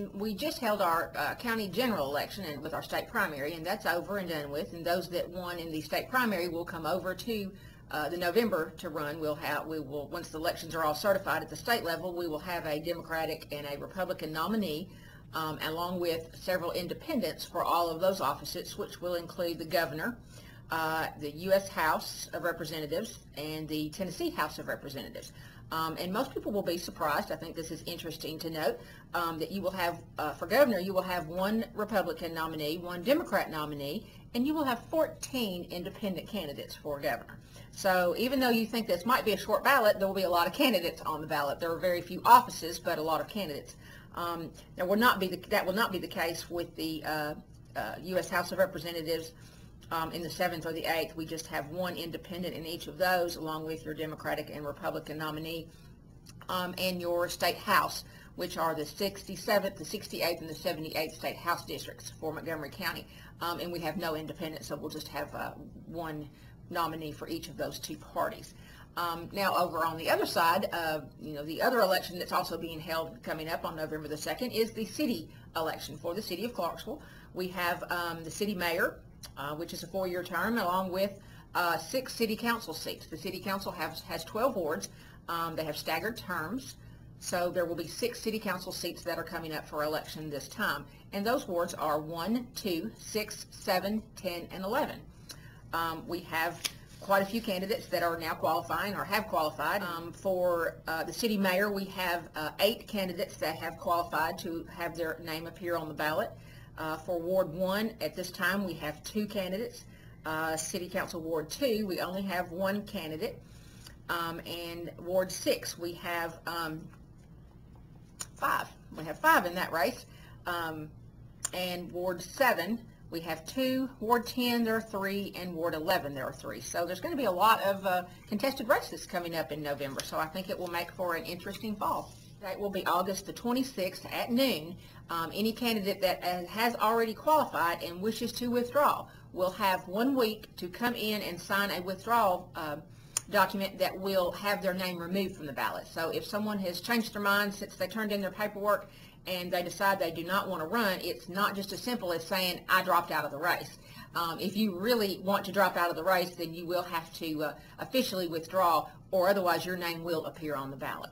And we just held our county general election and with our state primary, and that's over and done with. And those that won in the state primary will come over to the November to run. We will once the elections are all certified at the state level, we will have a Democratic and a Republican nominee, along with several independents for all of those offices, which will include the governor, the U.S. House of Representatives, and the Tennessee House of Representatives. And most people will be surprised. I think this is interesting to note that you will have, for governor, you will have one Republican nominee, one Democrat nominee, and you will have 14 independent candidates for governor. So even though you think this might be a short ballot, there will be a lot of candidates on the ballot. There are very few offices, but a lot of candidates. That will not be the case with the U.S. House of Representatives in the 7th or the 8th. We just have one independent in each of those, along with your Democratic and Republican nominee, and your state house, which are the 67th, the 68th, and the 78th state house districts for Montgomery County. And we have no independents, so we'll just have one nominee for each of those two parties. Now, over on the other side, the other election that's also being held coming up on November the 2nd is the city election for the city of Clarksville. We have the city mayor, which is a 4-year term, along with 6 city council seats. The city council has 12 wards. They have staggered terms, so there will be 6 city council seats that are coming up for election this time. And those wards are 1, 2, 6, 7, 10, and 11. We have quite a few candidates that are now qualifying or have qualified. For the city mayor, we have 8 candidates that have qualified to have their name appear on the ballot. For Ward 1, at this time, we have 2 candidates. City Council Ward 2, we only have 1 candidate. And Ward 6, we have 5. We have 5 in that race. And Ward 7, we have 2. Ward 10, there are 3. And Ward 11, there are 3. So there's going to be a lot of contested races coming up in November. So I think it will make for an interesting fall. It will be August the 26th at noon. Any candidate that has already qualified and wishes to withdraw will have 1 week to come in and sign a withdrawal document that will have their name removed from the ballot. So if someone has changed their mind since they turned in their paperwork and they decide they do not want to run, it's not just as simple as saying, I dropped out of the race. If you really want to drop out of the race, then you will have to officially withdraw, or otherwise your name will appear on the ballot.